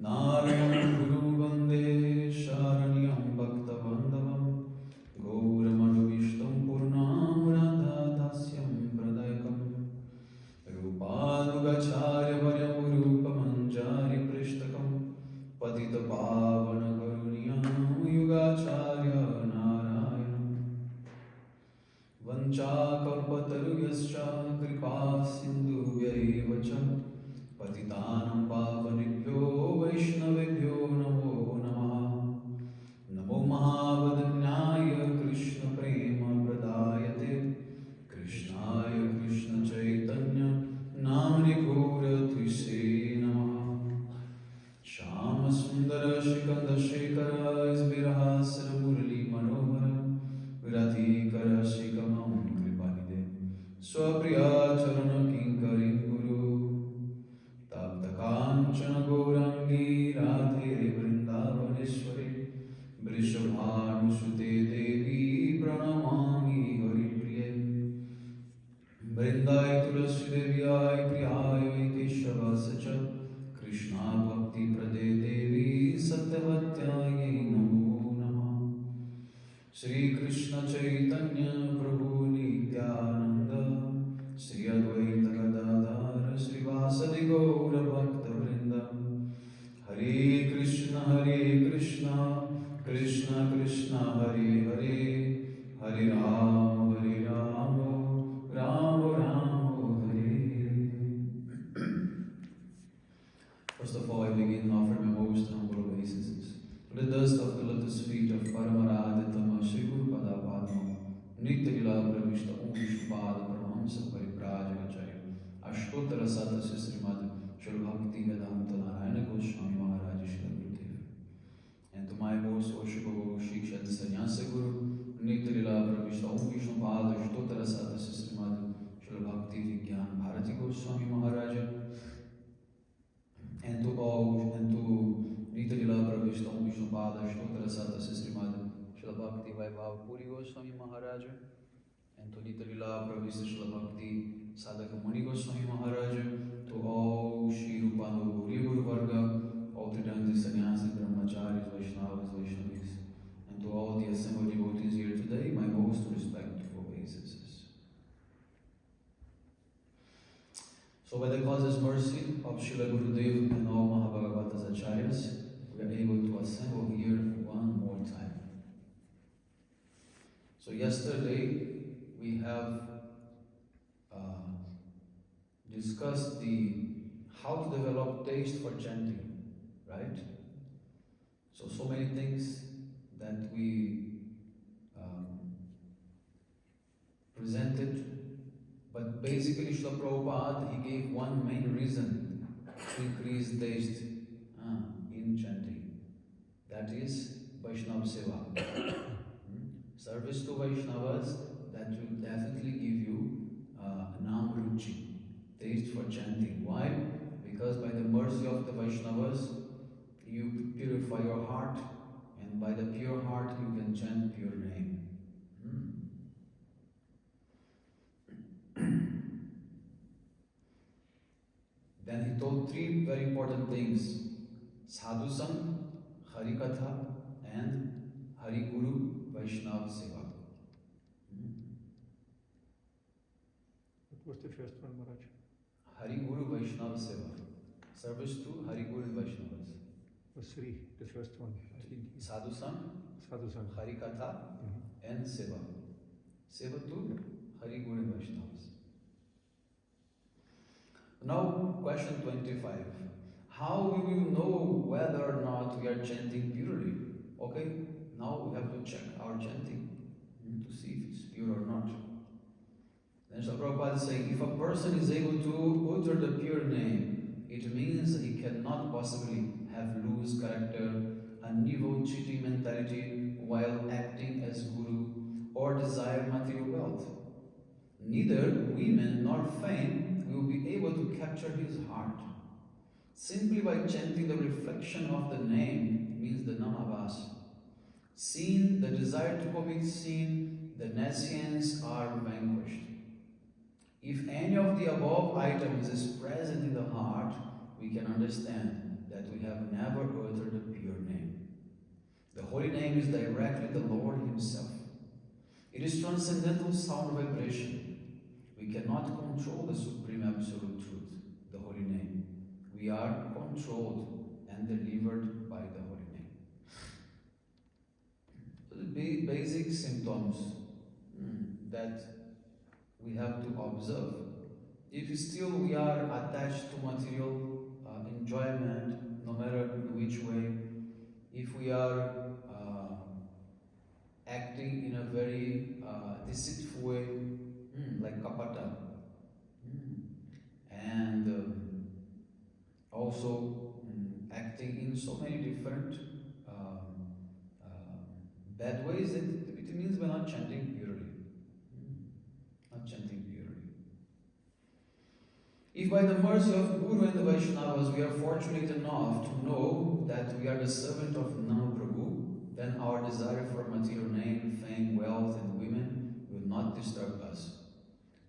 Narayanam Guru Vande Sharanyam Bhakta Bandhavam Gauram Vishtam Purnam Radha Dasyam Pradayakam Rupanugacharya Varyamurupa Manjari Prishtakam Patita Pavana Karuniyam Yugacharya Narayanam Vanchakalpataruyascha Kripa Sindhu Vyaivacha Patitanam Pavanibhyo Vaishnavibhyo Namo Namaha Namo Mahavadanyaya Krishna Prema Pradayate Krishnaya Krishna Chaitanya Namani Gaura Tvise Namaha Shama Sundara Shikanda Shekara Isbirahasara Murali Manohara Viratikara Shikamam Kripanide Swapriya Charana Kinkari Guru Kanchana Gaurangi Radhe Vrindavaneshwari Vrishabhanusute Devi Pranamami Haripriye Vrindai Tulasi Devyai Priyai Keshava Sacha Krishna Bhakti Prade Devi Satyavatyaye Namo Namah Shri Krishna Chaitanya Prabhu Nityananda Shri Advaita Gadadhara Shri Vasadi Gaura Bhakta Vrinda Hare Krishna Krishna Krishna Hare Hare Hare Rama Rama Rama Hare. First of all, I begin offering my most humble obeisances to the dust of the lotus feet of Paramaraditama Shri Guru Pada Padma Nitya Lila Pravishta Om Sripad Paramahamsa Pariprajacharya Ashtottara Satasya Srimad Shri Bhaktivedanta Narayana Goswami Maharaj Shri Gurudev. And to my most worshipful Guru Shri Kshetra Sannyasa Guru Nitya Lila Pravishta Om Vishnupada Ashtottara Satasya Srimad Shri Bhakti Vigyan Bharati Goswami Maharaj. And to all, and to Nitya Lila Pravishta Om Vishnupada Ashtottara Satasya Srimad Shri Bhakti Vaibhav Puri Goswami Maharaj. And to Nitya Lila Pravishta Shri Bhakti Sadhaka Muni Goswami Maharaj, to all Shri Rupanu Gauri Guru Varga, all Tridanti Sannyasis, Brahmacharis, Vaishnavas, Vaishnavis, and to all the assembled devotees here today, my most respectful obeisances. So by the causeless mercy of Srila Gurudev and all Mahabhagavatas Acharyas, we are able to assemble here one more time. So yesterday we have discussed how to develop taste for chanting, right? So many things that we presented, but basically Srila Prabhupada, he gave one main reason to increase taste in chanting. That is Vaishnava Seva. Service to Vaishnavas, that will definitely give you Nam Ruchi, taste for chanting. Why? Because by the mercy of the Vaishnavas, you purify your heart, and by the pure heart you can chant pure name. Then he told three very important things: Sadhusam, Hari Katha, and Hari Guru Vaishnava Seva. What was the first one, Maharaj? Hari Guru Vaishnava Seva. Service to Hari Guru Vaishnavas. Was three, the first one. I think. Sadhusam, Hari Katha, and Seva. Seva to Hari Guru Vaishnavas. Now, question 25. How will you know whether or not we are chanting purely? Okay, now we have to check our chanting to see if it's pure or not. Then Srila Prabhupada is saying, if a person is able to utter the pure name, it means he cannot possibly have loose character, an evil cheating mentality while acting as guru, or desire material wealth. Neither women nor fame will be able to capture his heart. Simply by chanting the reflection of the name means the namavas. Sin, the desire to commit sin, the nescience are vanquished. If any of the above items is present in the heart, we can understand that we have never It is transcendental sound vibration. We cannot control the Supreme Absolute Truth, the Holy Name. We are controlled and delivered by the Holy Name. So the basic symptoms that we have to observe. If still we are attached to material enjoyment, no matter in which way, if we are acting in a very deceitful way, like kapata, and also acting in so many different bad ways, it means we're not chanting purely. Not chanting purely. If by the mercy of Guru and the Vaishnavas we are fortunate enough to know that we are the servant of Namo Prabhu, then our desire for material name, fame, wealth, and women will not disturb us.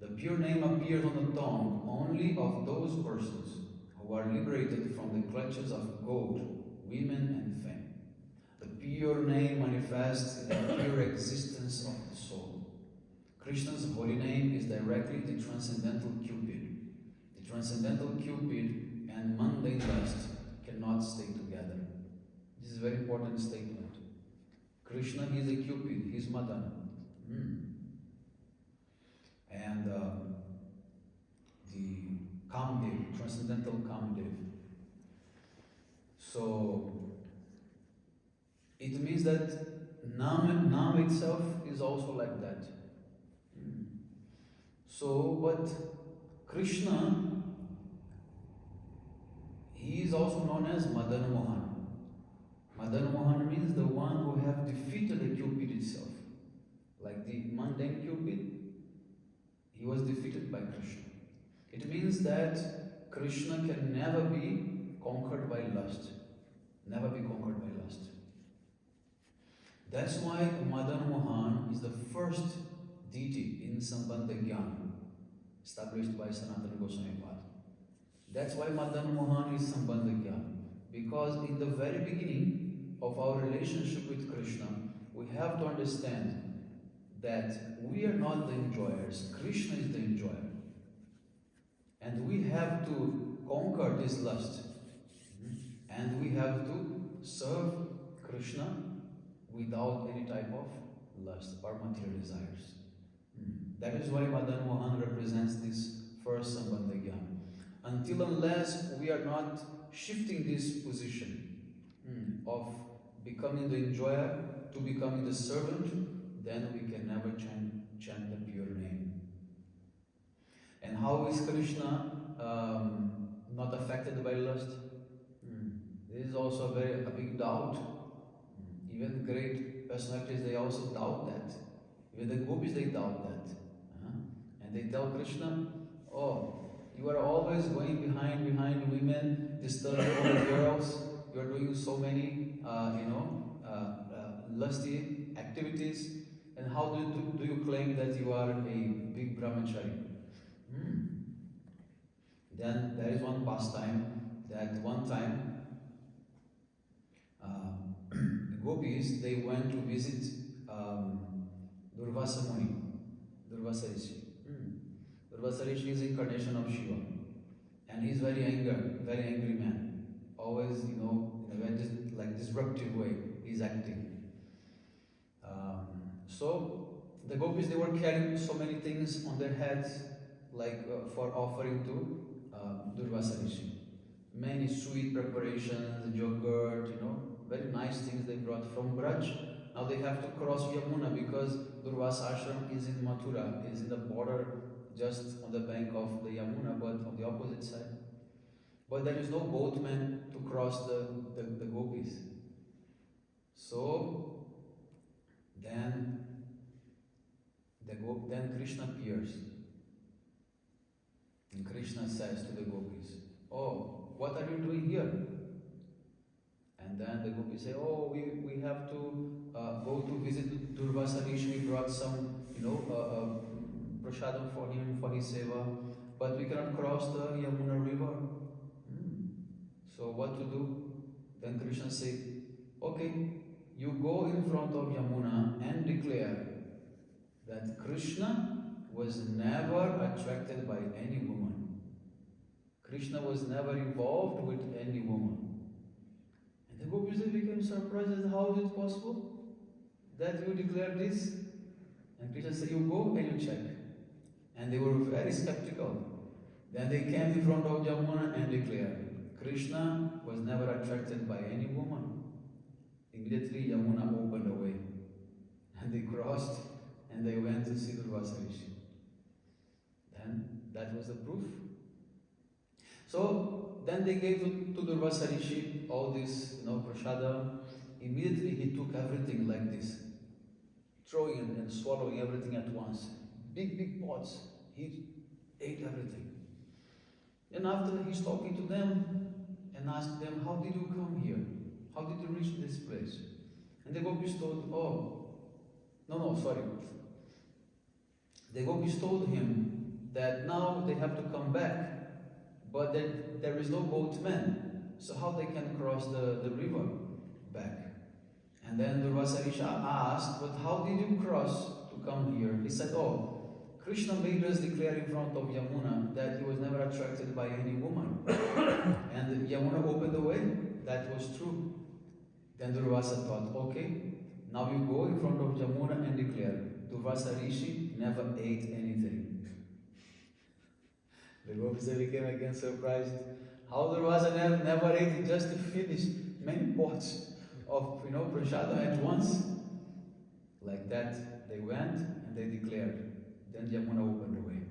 The pure name appears on the tongue only of those persons who are liberated from the clutches of gold, women, and fame. The pure name manifests in the pure existence of the soul. Krishna's holy name is directly the transcendental Cupid. The transcendental Cupid and mundane lust cannot stay together. This is a very important statement. Krishna is a Cupid, he is Madan. And the Kamdev, transcendental Kamdev. So it means that Nam itself is also like that. So, but Krishna, he is also known as Madan Mohan. Madan Mohan means the one who have defeated the Cupid itself. Like the mundane Cupid, he was defeated by Krishna. It means that Krishna can never be conquered by lust. Never be conquered by lust. That's why Madan Mohan is the first deity in Sambandha Jnana, established by Sanatana Goswami Pad. That's why Madan Mohan is Sambandha Jnana. Because in the very beginning of our relationship with Krishna, we have to understand that we are not the enjoyers, Krishna is the enjoyer. And we have to conquer this lust. And we have to serve Krishna without any type of lust or material desires. That is why Madan Mohan represents this first Sambandha Jnana. Until unless we are not shifting this position of becoming the enjoyer to becoming the servant, then we can never chant the pure name. And how is Krishna not affected by lust? This is also a big doubt. Even great personalities, they also doubt that. Even the gopis, they doubt that. And they tell Krishna, oh, you are always going behind women, disturbing all the girls. You are doing so many, lusty activities. And how do you claim that you are a big brahmachari? Then there is one pastime that one time the gopis, they went to visit Durvasa Muni, Durvasa Rishi. Durvasa Rishi is incarnation of Shiva, and he's very angry man. Always, in a very disruptive way, he's acting. So the gopis, they were carrying so many things on their heads, for offering to Durvasa Rishi. Many sweet preparations, yogurt, very nice things they brought from Braj. Now they have to cross Yamuna because Durvasa ashram is in Mathura, is in the border, just on the bank of the Yamuna, but on the opposite side. But there is no boatman to cross the gopis. So then Krishna appears. And Krishna says to the gopis, oh, what are you doing here? And then the gopis say, oh, we have to go to visit Durvasa Rishi. We brought some, prasadam for him, for his seva, but we cannot cross the Yamuna river. So what to do? Then Krishna said, okay, you go in front of Yamuna and declare that Krishna was never attracted by any woman. Krishna was never involved with any woman. And the gopis, they became surprised as how is it possible that you declare this? And Krishna said, you go and you check. And they were very skeptical. Then they came in front of Yamuna and declared, Krishna was never attracted by any woman. Immediately Yamuna opened a way. And they crossed and they went to see Durvasa Rishi. Then that was the proof. So then they gave to Durvasa Rishi all this, prasada. Immediately he took everything like this, throwing and swallowing everything at once. Big pots. He ate everything. And after he's talking to them and asked them, how did you come here? How did you reach this place? And the gopis told, The gopis told him that now they have to come back, but there is no boatman, so how they can cross the river back? And then Durvasa Rishi asked, but how did you cross to come here? He said, Krishna made us declare in front of Yamuna that he was never attracted by any woman. And Yamuna opened the way. That was true. Then Durvasa thought, okay, now you go in front of Yamuna and declare, Durvasa Rishi never ate anything. The gopis became again surprised. How Durvasa never ate, just finished many pots of prasada at once. Like that, they went and they declared. Then Yamuna opened the way.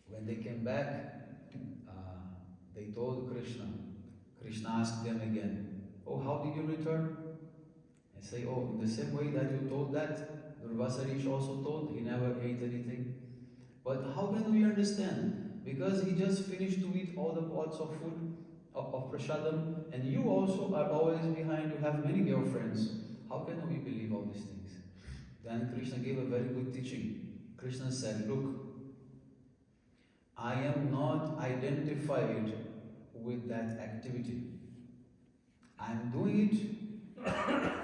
When they came back, they told Krishna. Krishna asked them again, how did you return? I say, in the same way that you told that, Durvasa Rishi also told he never ate anything. But how can we understand? Because he just finished to eat all the pots of food, of prasadam, and you also are always behind, you have many girlfriends. How can we believe all these things? Then Krishna gave a very good teaching. Krishna said, look, I am not identified with that activity. I am doing it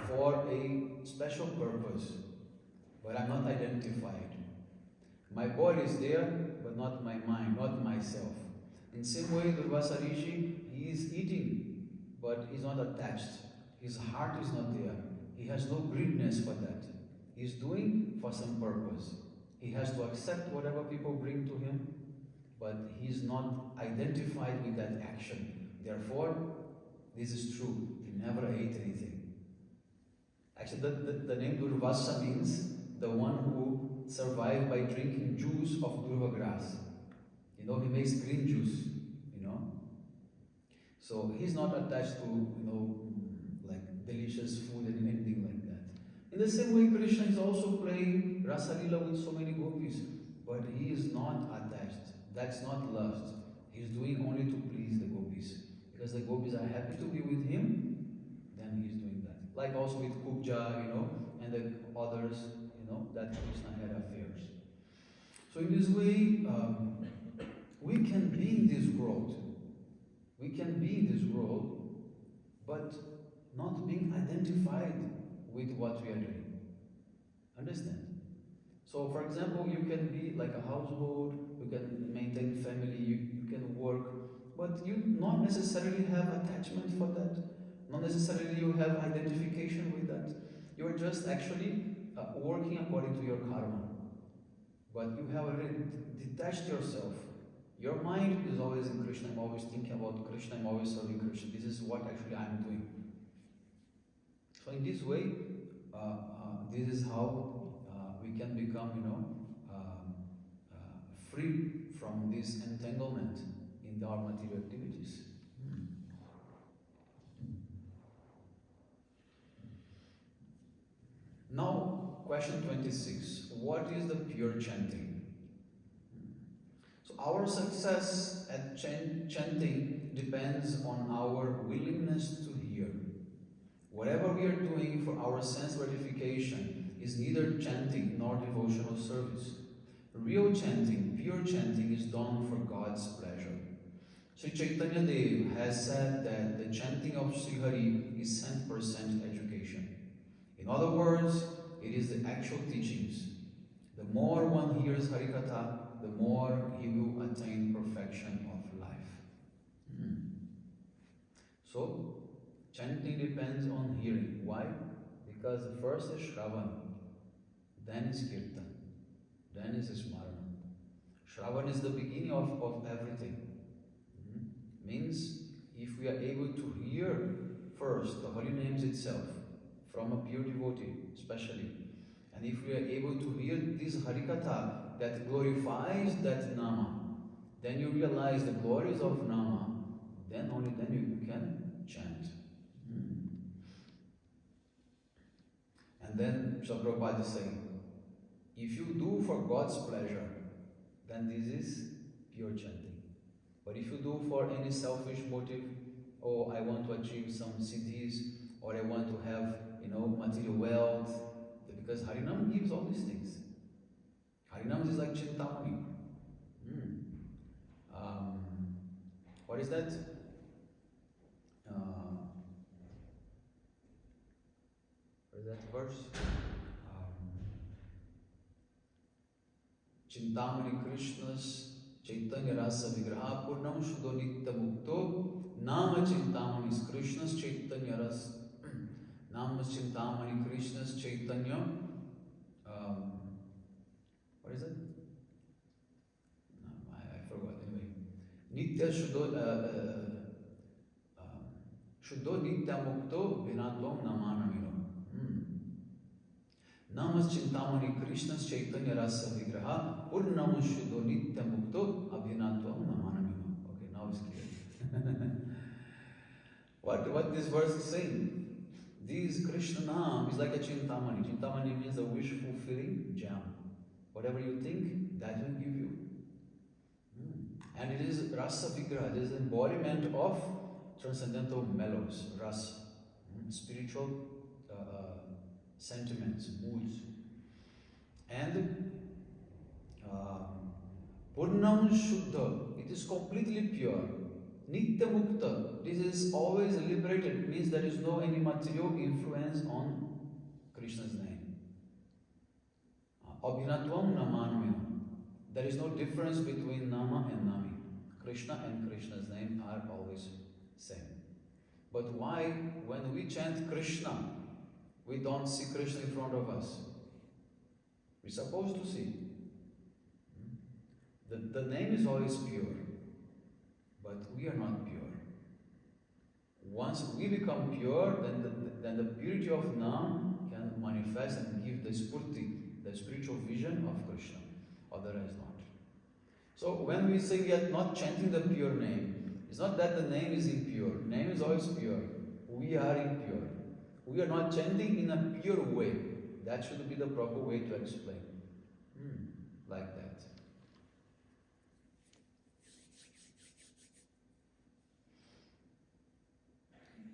for a special purpose, but I'm not identified. My body is there, but not my mind, not myself. In the same way, Durvasa Rishi, he is eating, but he's not attached. His heart is not there. He has no greediness for that. He's doing for some purpose. He has to accept whatever people bring to him, but he's not identified with that action. Therefore, this is true. He never ate anything. Actually, the name Durvasa means the one who survived by drinking juice of durva grass. He makes green juice, So he's not attached to, like delicious food and anything like that. In the same way, Krishna is also playing Rasa Lila with so many gopis, but he is not attached. That's not lust. He's doing only to please the gopis. Because the gopis are happy to be with him, then he's doing that. Like also with Kubja, and the others, that Krishna had affairs. So in this way, we can be in this world. We can be in this world, but not being identified with what we are doing. Understand? So for example, you can be like a household, you can maintain family, you can work, but you not necessarily have attachment for that. Not necessarily you have identification with that. You are just actually working according to your karma. But you have already detached yourself. Your mind is always in Krishna. I'm always thinking about Krishna. I'm always serving Krishna. This is what actually I'm doing. So in this way, this is how we can become, free from this entanglement in our material activities. Now, question 26. What is the pure chanting? So our success at chanting depends on our willingness to hear. Whatever we are doing for our sense gratification is neither chanting nor devotional service. Real chanting, pure chanting, is done for God's pleasure. Sri Chaitanya Dev has said that the chanting of Sri Hari is 100% education. In other words, it is the actual teachings. The more one hears Harikatha, the more he will attain perfection of life. So, chanting depends on hearing. Why? Because the first is Shravan, then is Kirtan, then is Smarana. Shravan is the beginning of everything. Means, if we are able to hear first the holy names itself, from a pure devotee especially, and if we are able to hear this Harikatha that glorifies that Nama, then you realize the glories of Nama, then only then you can chant. And then Srila Prabhupada is saying, if you do for God's pleasure, then this is pure chanting. But if you do for any selfish motive, oh, I want to achieve some siddhis, or I want to have, material wealth, because Harinam gives all these things. Harinam is like Chintamani. What is that? What is that verse? Chintamani Krishna's Chaitanya Rasa Vigraha Purnam Shuddho Nitya Mukto Nama Chintamani Krishna's Chaitanya Rasa Nama Chintamani Krishna's Chaitanya what is it? No, I forgot anyway. Nitya Shuddho Shuddho Nitya Mukto Vinatvam Namanamino. Namas Chintamani Krishna's Chaitanya Rasa Vigraha Purnam Shuddho Nitya Mukto Abhinatvam Namanamino. Okay, now it's clear. What this verse is saying? This Krishna Nam is like a Chintamani. Chintamani means a wish fulfilling gem. Whatever you think, that will give you. And it is Rasa Vigraha, it is embodiment of transcendental mellows, rasa, spiritual sentiments, moods. And Purnam Shuddha, it is completely pure. Nitya Mukta, this is always liberated, means there is no any material influence on Krishna's name. Abhinatvam Namanamina, there is no difference between Nama and Nami. Krishna and Krishna's name are always same. But why, when we chant Krishna, we don't see Krishna in front of us? We're supposed to see. The name is always pure, but we are not pure. Once we become pure, then the purity of Nam can manifest and give the spurti, the spiritual vision of Krishna. Otherwise not. So when we say we are not chanting the pure name, it's not that the name is impure. Name is always pure. We are impure. We are not chanting in a pure way. That should be the proper way to explain. Like that.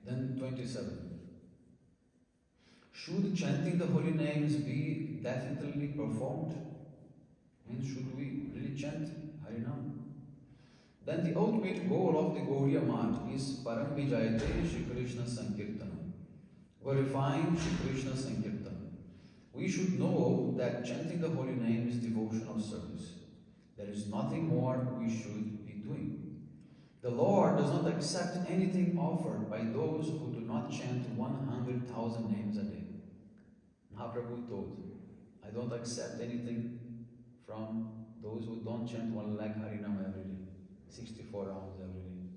Then 27. Should chanting the holy names be definitely performed? Means should we really chant Harinam? Then the ultimate goal of the Gauriya Math is Param Vijayate Shri Krishna Sankirtanam, glorifying Shri Krishna Sankirtanam. We should know that chanting the holy name is devotional service. There is nothing more we should be doing. The Lord does not accept anything offered by those who do not chant 100,000 names a day. Mahaprabhu told, I don't accept anything from those who don't chant 1 lakh Harinam every day, 64 rounds every day.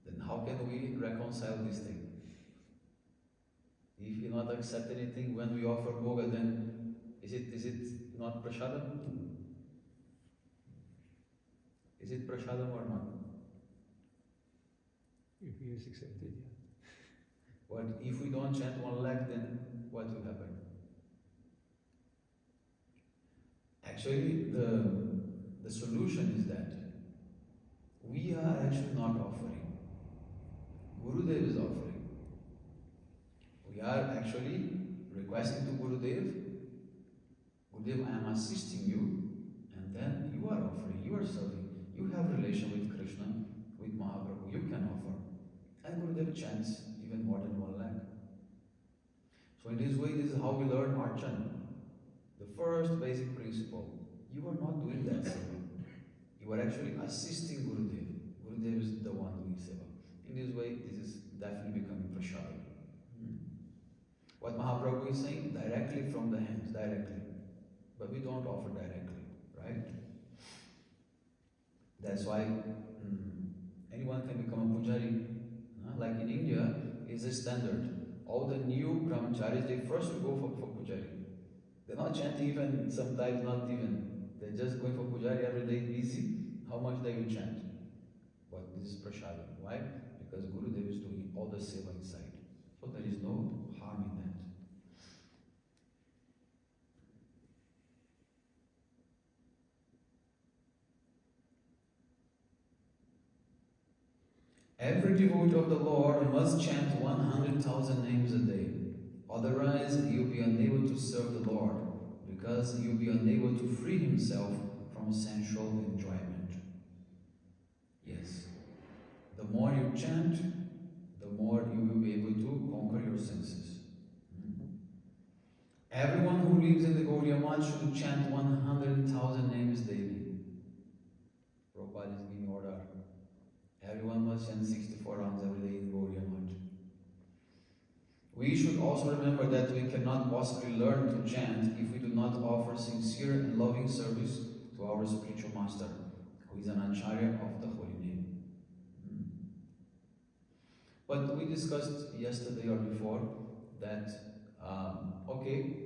Then how can we reconcile this thing? If you not accept anything when we offer Bhoga, then is it not Prasadam? Is it Prasadam or not? If he is accepted, yeah. What if we don't chant 1 lakh, then what will happen? Actually, the solution is that we are actually not offering. Gurudev is offering. We are actually requesting to Gurudev, Gurudev, I am assisting you, and then you are offering, you are serving. You have relation with Krishna, with Mahaprabhu, you can offer. And Gurudev chants even more than 1 lakh. So in this way, this is how we learn Archan. first basic principle. You are not doing that seva. You are actually assisting Gurudev. Gurudev is the one doing seva. In this way, this is definitely becoming prasad. What Mahaprabhu is saying, directly from the hands, directly. But we don't offer directly, right? That's why anyone can become a pujari. Like in India, is a standard. All the new brahmacharis, they first will go for pujari. They're not chanting even, sometimes not even. They're just going for pujari every day, busy. How much they will chant. But this is prasad. Why? Because Gurudev is doing all the seva inside. So there is no harm in that. Every devotee of the Lord must chant 100,000 names a day. Otherwise, he will be unable to serve the Lord, because he will be unable to free himself from sensual enjoyment. Yes, the more you chant, the more you will be able to conquer your senses. Everyone who lives in the Gaudiya Math should chant 100,000 names daily. Prabhupada is giving order. Everyone must chant 64 rounds every day in Gaudiya Math. We should also remember that we cannot possibly learn to chant if we do not offer sincere and loving service to our spiritual master, who is an acharya of the holy name. But we discussed yesterday or before that, okay,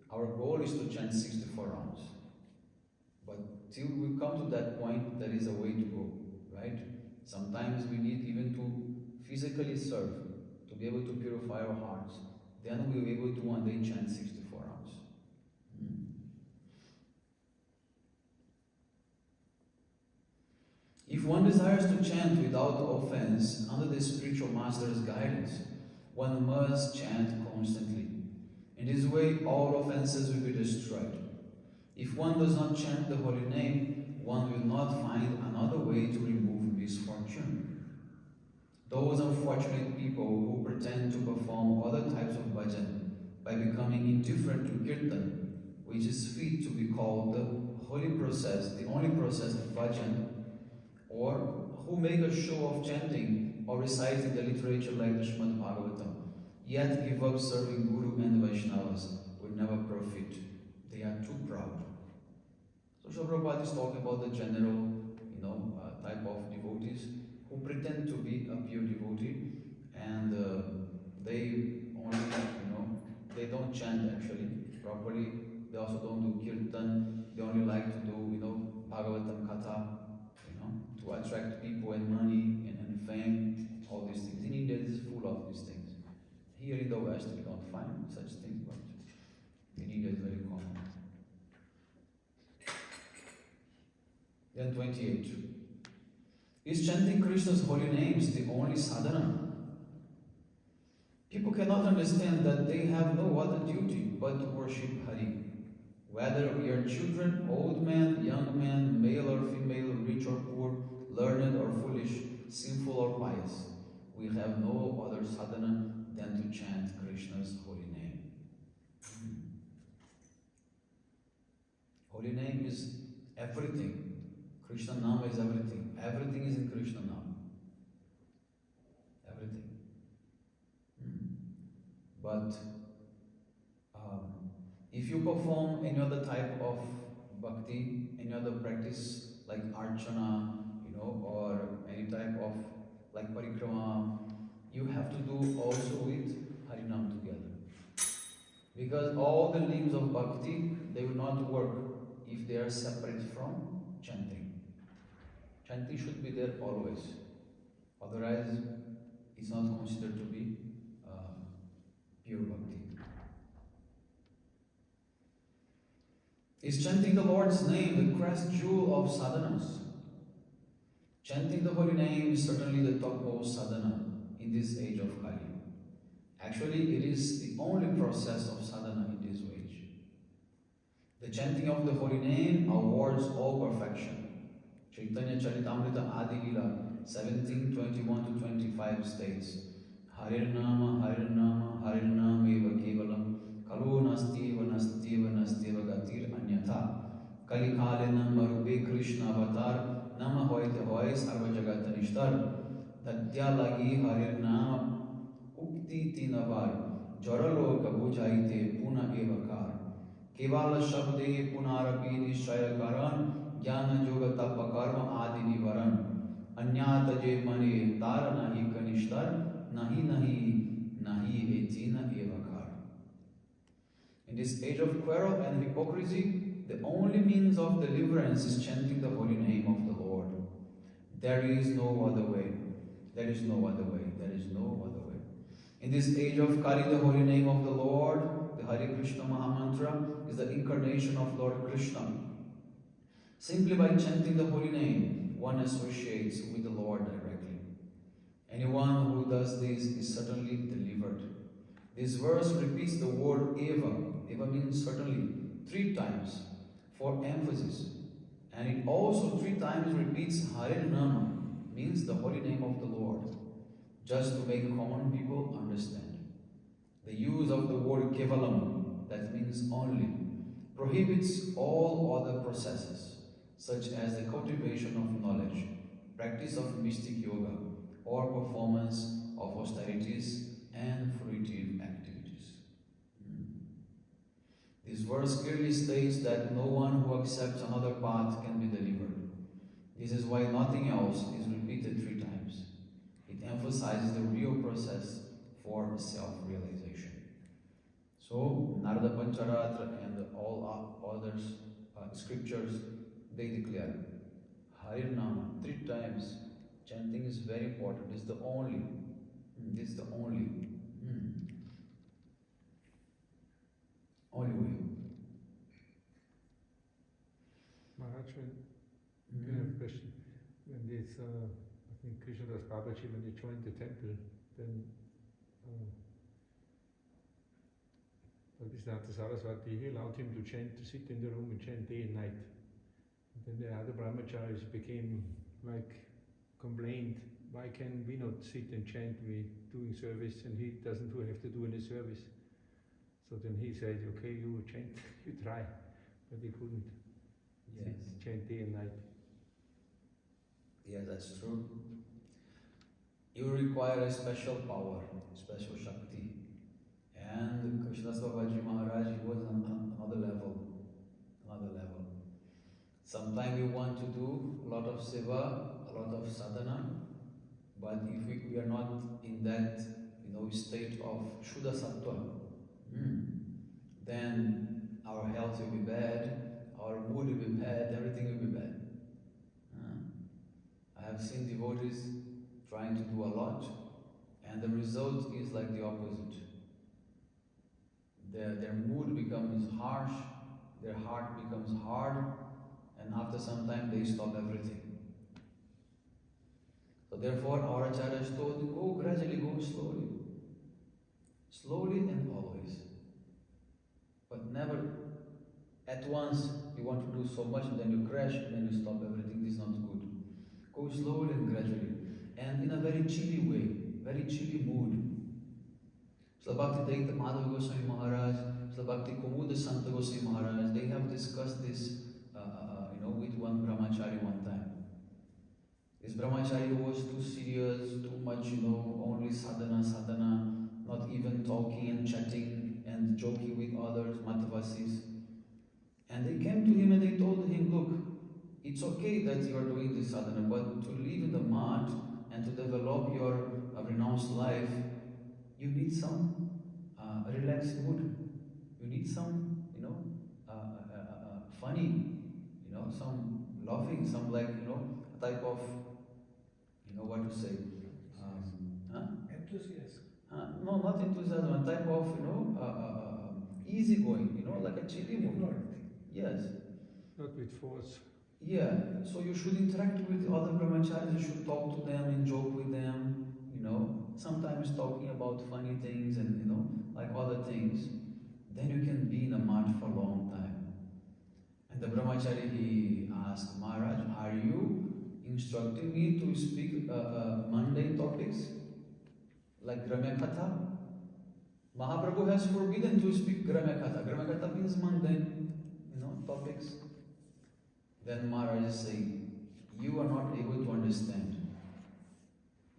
our goal is to chant 64 rounds. But till we come to that point, there is a way to go, right? Sometimes we need even to physically serve, to be able to purify our hearts. Then we'll be able to one day chant 64 rounds. If one desires to chant without offense, under the spiritual master's guidance, one must chant constantly. In this way, all offenses will be destroyed. If one does not chant the holy name, one will not find another way to remove misfortune. Those unfortunate people who pretend to perform other types of bhajan by becoming indifferent to kirtan, which is fit to be called the holy process, the only process of bhajan, or who make a show of chanting or reciting the literature like the Srimad Bhagavatam, yet give up serving Guru and Vaishnavas, will never profit. They are too proud. So Sripad is talking about the general, type of devotees who pretend to be a pure devotee, and they only, they don't chant actually properly. They also don't do kirtan. They only like to do, Bhagavatam Katha, to attract people and money and fame, all these things. In India, this is full of these things. Here in the West, we don't find such things, but in India, it's very common. Then 28. Is chanting Krishna's holy names the only sadhana? People cannot understand that they have no other duty but to worship Hari. Whether we are children, old men, young men, male or female, rich or poor, learned or foolish, sinful or pious, we have no other sadhana than to chant Krishna's holy name. Holy name is everything. Krishna Nama is everything. Everything is in Krishna Nama. Everything. But if you perform any other type of bhakti, any other practice like archana, or any type of like parikrama, you have to do also with Harinam together. Because all the limbs of bhakti, they will not work if they are separate from chanting. Chanting should be there always. Otherwise, it's not considered to be pure bhakti. Is chanting the Lord's name the crest jewel of sadhanas? Chanting the holy name is certainly the topmost sadhana in this age of Kali. Actually, it is the only process of sadhana in this age. The chanting of the holy name awards all perfection. Chaitanya Charitamrita Adi Lila 17:21-25 states, Harir Nama, Harir Nama, Harir Nama Eva Kevalam, Kalu nastyeva nastyeva nastyeva gatir anyatha. Kalikalena marube Krishna avatar. Nama hoite hoy sarva jagata nishtar. Dadya lagi harir nama ukti tinavar. Joralo kabujaite puna evakar. Kevala shabde punarapi nishaya karan. Jnana yoga tapa karma adi nivaran. Anyata je mane tar nahi kanishtar. Nahi etina evakar. In this age of quarrel and hypocrisy, the only means of deliverance is chanting the holy name of the Lord. There is no other way. There is no other way. There is no other way. In this age of Kali, the holy name of the Lord, the Hare Krishna Mahamantra, is the incarnation of Lord Krishna. Simply by chanting the holy name, one associates with the Lord directly. Anyone who does this is certainly delivered. This verse repeats the word Eva. Eva means certainly 3 times for emphasis. And it also 3 times repeats Hare Nama, means the holy name of the Lord, just to make common people understand. The use of the word Kevalam, that means only, prohibits all other processes, such as the cultivation of knowledge, practice of mystic yoga, or performance of austerities and fruitive activities. This verse clearly states that no one who accepts another path can be delivered. This is why nothing else is repeated 3 times. It emphasizes the real process for self-realization. So, Narada Pancharatra and all others scriptures, they declare Hare Nama 3 times. Chanting is very important. This is the only. Only way. Maharaj, I have a question. When this, I think Krishnadas Babaji, when they joined the temple, then Bhaktivedanta Saraswati, he allowed him to chant, to sit in the room and chant day and night. And then the other brahmacharis became like complained, why can we not sit and chant, we doing service and he doesn't have to do any service. So then he said, okay, you chant, you try, but he couldn't. Yes. Chant day and night. Yes, that's true. You require a special power, special Shakti. And Krishnadas Babaji Maharaj, he was on another level. Sometimes we want to do a lot of seva, a lot of sadhana, but if we are not in that, state of Shuddha Sattva, then our health will be bad, our mood will be bad, everything will be bad. I have seen devotees trying to do a lot, and the result is like the opposite. Their mood becomes harsh, their heart becomes hard, and after some time they stop everything. So therefore our acharyas told, go gradually, go slowly. Slowly and always. But never at once you want to do so much and then you crash and then you stop everything. This is not good. Go slowly and gradually. And in a very chilly way, very chilly mood. Srila Bhaktivedanta Madhava Goswami Maharaj, Srila Bhakti Komuda Santa Goswami Maharaj, they have discussed this with one brahmachari one time. This brahmachari was too serious, too much, only sadhana, not even talking and chatting and joking with others, matavasis. And they came to him and they told him, look, it's okay that you are doing this sadhana, but to live in the mud and to develop your renounced life, you need some relaxed mood. You need some, funny, some laughing, some a type of, what to say? Enthusiasm. No, not enthusiasm, a type of, easygoing, like a chilly mood. Yes. Not with force. Yeah, so you should interact with the other brahmacharis, you should talk to them and joke with them, sometimes talking about funny things and, like other things. Then you can be in a mud for a long time. And the brahmachari, he asked, Maharaj, are you instructing me to speak mundane topics? Like Katha? Mahaprabhu has forbidden to speak Gramya Katha. Gramya Katha means mundane, topics. Then Maharaj is saying, you are not able to understand.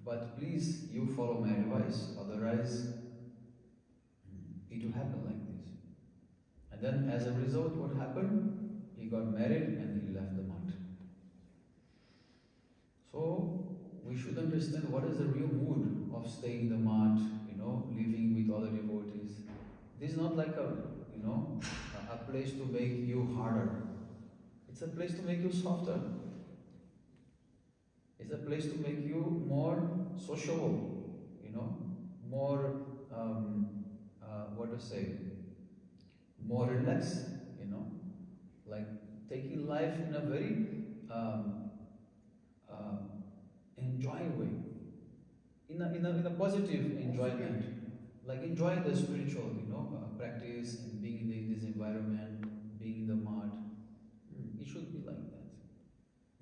But please, you follow my advice, otherwise it will happen like this. And then as a result, what happened? He got married and he left the mat. So we should understand what is the real mood of staying in the mat, living with other devotees. This is not like a place to make you harder. It's a place to make you softer. It's a place to make you more sociable, more, more relaxed, like taking life in a very enjoying way, in a positive enjoyment, like enjoying the spiritual, practice and being in this environment, being in the mat. It should be like that.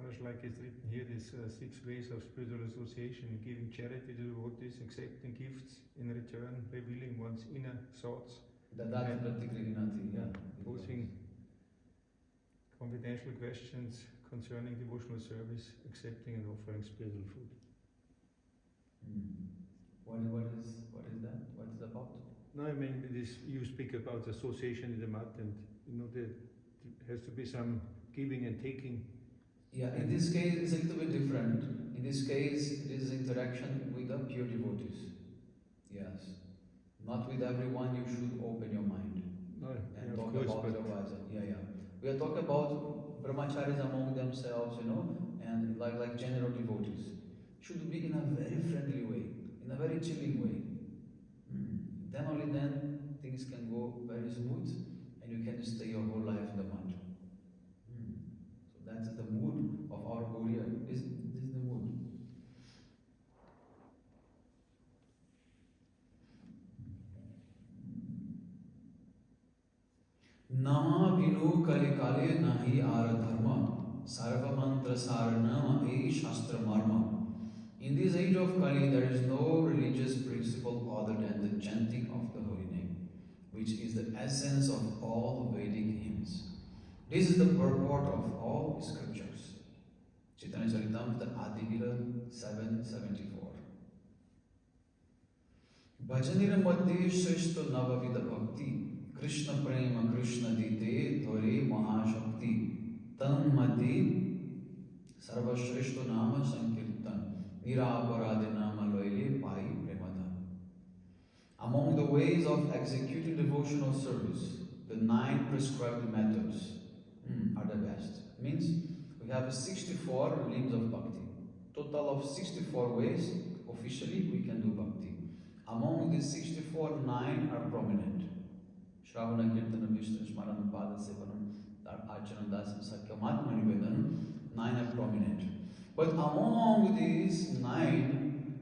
Much like it's written here, this 6 ways of spiritual association: giving charity to devotees, accepting gifts in return, revealing one's inner thoughts, posing confidential questions concerning devotional service, accepting and offering spiritual food. What is that? What is it about? No, I mean, you speak about association in the mat, and there has to be some giving and taking. Yeah, in this case it's a little bit different. In this case it is interaction with the pure devotees. Yes. Not with everyone you should open your mind. No, and talk about your vaja. Yeah. We are talking about brahmacharis among themselves, and like general devotees. Should be in a very friendly way, in a very chilling way. Then only then things can go very smooth and you can stay your whole life in the mat. So that's the mood of our Gaudiya. This is the mood. Nama vinu kali kale nahi ara dharma sarva mantra saranama e shastra marma. In this age of Kali, there is no religious principle other than the chanting of the holy name, which is the essence of all Vedic hymns. This is the purport of all scriptures. Chaitanya Charitamrita Adivira 774. Bhajanira madhye shrishta navavida bhakti Krishna prema Krishna dite dhore mahashakti Tam madhye sarva shrishta nama sankirtan Niraparadinama loile pai premada. Among the ways of executing devotional service, the 9 prescribed methods are the best. Means we have 64 limbs of bhakti. Total of 64 ways, officially we can do bhakti. Among these 64, 9 are prominent. Shravana, Kirtana, Vishnu, Smarana, Pada, Sevanam, Archana, Dasam, Sakya, Matma, Nivedanam, 9 are prominent. But among these 9,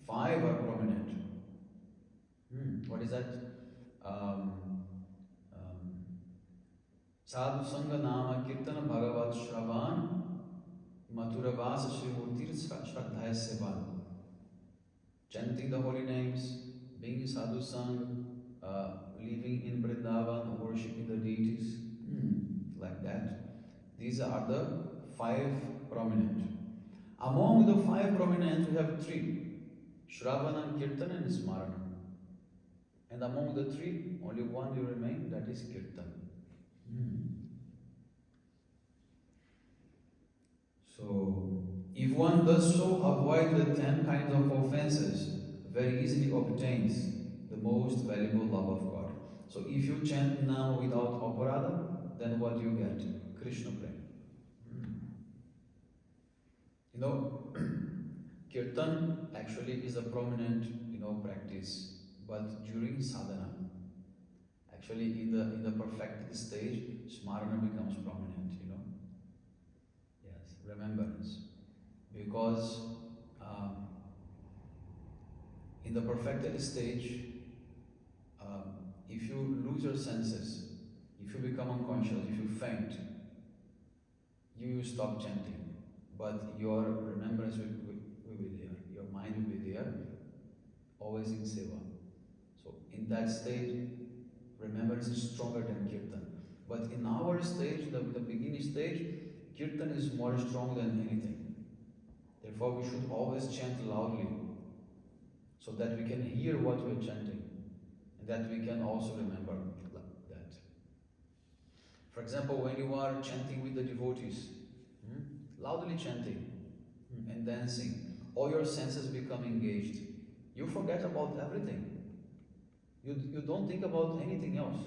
5 are prominent. What is that? Sadhu Sangha Nama Kirtana Bhagavat Shravan Mathura Vasa Srimurtir Shraddhaya Sevan. Chanting the holy names, being in Sadhu Sangha, living in Vrindavan, worshipping the deities, like that. These are the 5 prominent. Among the 5 prominent, we have 3. Shravana, Kirtan and Smarana. And among the 3, only 1 will remain, that is Kirtan. So, if one does so, avoid the 10 kinds of offenses, very easily obtains the most valuable love of God. So if you chant now without aparada, then what you get? Krishna prema. Kirtan actually is a prominent, practice, but during sadhana, actually in the perfected stage, smarana becomes prominent, Yes, remembrance. Because in the perfected stage, if you lose your senses, if you become unconscious, if you faint, you stop chanting. But your remembrance will be there, your mind will be there, always in seva. So In that stage, remembrance is stronger than kirtan. But in our stage, the beginning stage, kirtan is more strong than anything. Therefore, we should always chant loudly so that we can hear what we are chanting and that we can also remember that. For example, when you are chanting with the devotees, loudly chanting and dancing, all your senses become engaged. You forget about everything. You don't think about anything else.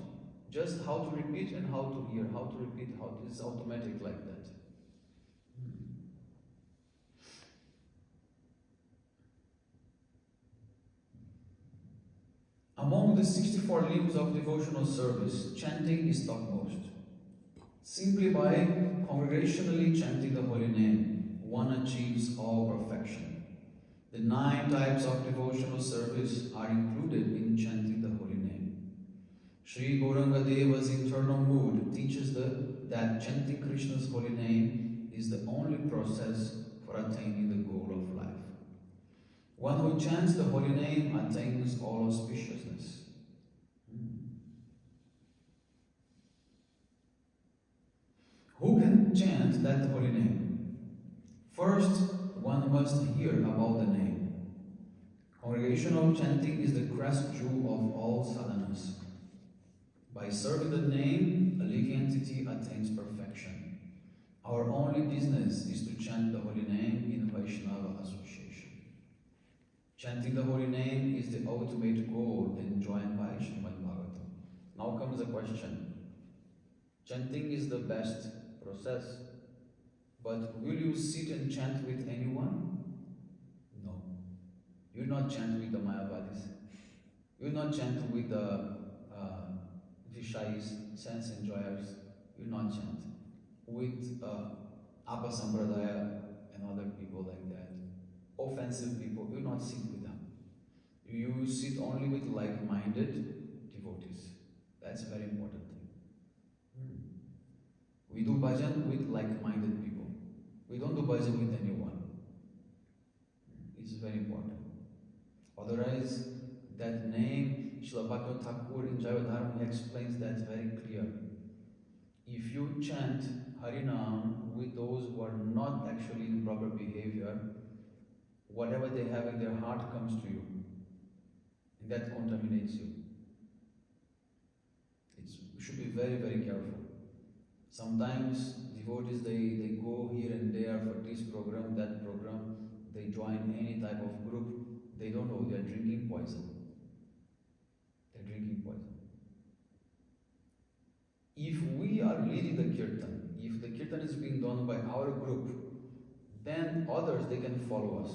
Just how to repeat and how to hear, how to repeat, how to, it's automatic like that. Among the 64 limbs of devotional service, chanting is topmost. Simply by congregationally chanting the holy name, one achieves all perfection. The 9 types of devotional service are included in chanting the holy name. Sri Gauranga Deva's internal mood teaches that chanting Krishna's holy name is the only process for attaining the goal of life. One who chants the holy name attains all auspiciousness. Who can chant that holy name? First, one must hear about the name. Congregational chanting is the crest jewel of all sadhanas. By serving the name, a living entity attains perfection. Our only business is to chant the holy name in Vaishnava association. Chanting the holy name is the ultimate goal enjoined by Srimad Bhagavatam. Now comes the question. Chanting is the best process, but will you sit and chant with anyone? No. You will not chant with the Mayavadis. You will not chant with the Vishayis, sense enjoyers. You will not chant with Abba Sampradaya and other people like that. Offensive people, you will not sit with them. You sit only with like-minded devotees. That's a very important thing. We do bhajan with like-minded people. We don't do bhajan with anyone. It's very important. Otherwise, that name, Srila Bhaktivinoda Thakur in Jayadharma explains that very clear. If you chant Harinam with those who are not actually in proper behavior, whatever they have in their heart comes to you, and that contaminates you. You should be very, very careful. Sometimes devotees, they go here and there for this program, that program, they join any type of group, they don't know, they are drinking poison. They're drinking poison. If we are leading the kirtan, if the kirtan is being done by our group, then others, they can follow us.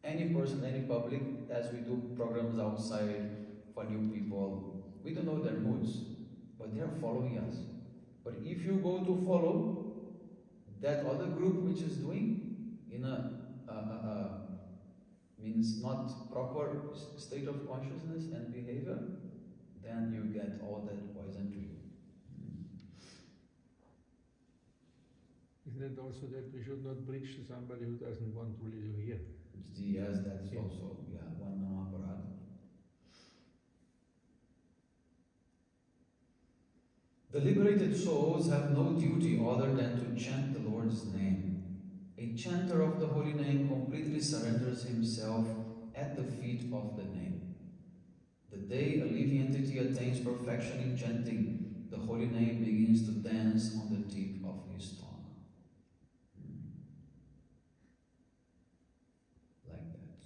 Any person, any public, as we do programs outside for new people, we don't know their moods, but they are following us. But if you go to follow that other group which is doing in a means not proper state of consciousness and behavior, then you get all that poison to you. Isn't it also that we should not preach to somebody who doesn't want really to hear? Yes, that's also one Maharaj. The liberated souls have no duty other than to chant the Lord's name. A chanter of the holy name completely surrenders himself at the feet of the name. The day a living entity attains perfection in chanting, the holy name begins to dance on the tip of his tongue. Like that.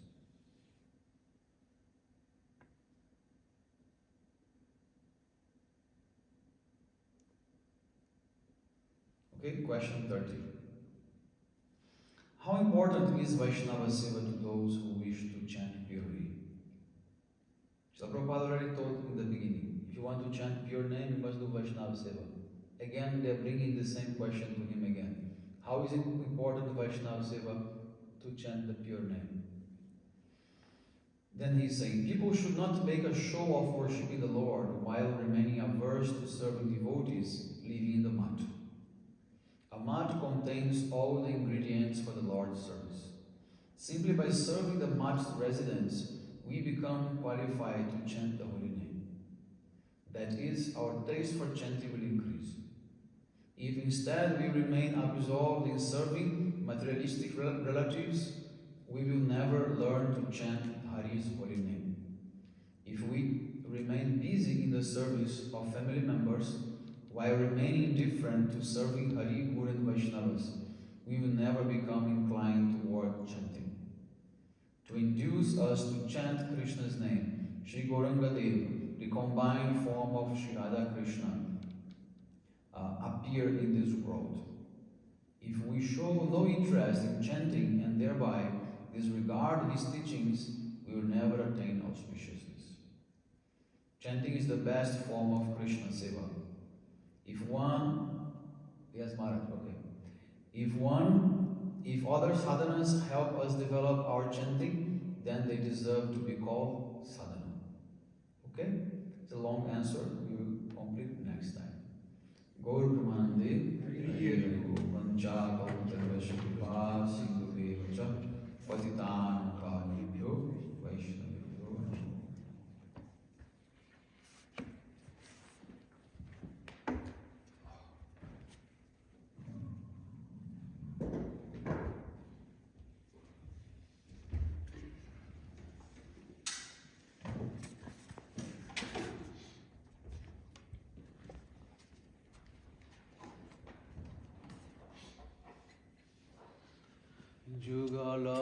Okay, question 30. How important is Vaishnava Seva to those who wish to chant purely? Srila Prabhupada already told in the beginning, if you want to chant pure name, you must do Vaishnava Seva. Again, they are bringing the same question to him again. How is it important Vaishnava Seva to chant the pure name? Then he's saying, people should not make a show of worshipping the Lord while remaining averse to serving devotees living in the mud. A mud contains all the ingredients for the Lord's service. Simply by serving the mud's residents, we become become qualified to chant the holy name. That is, our taste for chanting will increase. If instead we remain absorbed in serving materialistic relatives, we will never learn to chant Hari's holy name. If we remain busy in the service of family members while remaining indifferent to serving Hari, Guru and Vaishnavas, we will never become inclined toward chanting. To induce us to chant Krishna's name, Sri Gauranga Deva, the combined form of Sri Radha Krishna, appear in this world. If we show no interest in chanting and thereby disregard his teachings, we will never attain auspiciousness. Chanting is the best form of Krishna Seva. If other sadhanas help us develop our chanting, then they deserve to be called sadhana. Okay? It's a long answer. We will complete next time. Gaur Brahmanande, Vancha Bhaktivedanta Sripad, Sindhu Devacha, Patitan Pavanebhyo, Vaishnavebhyo. Jugala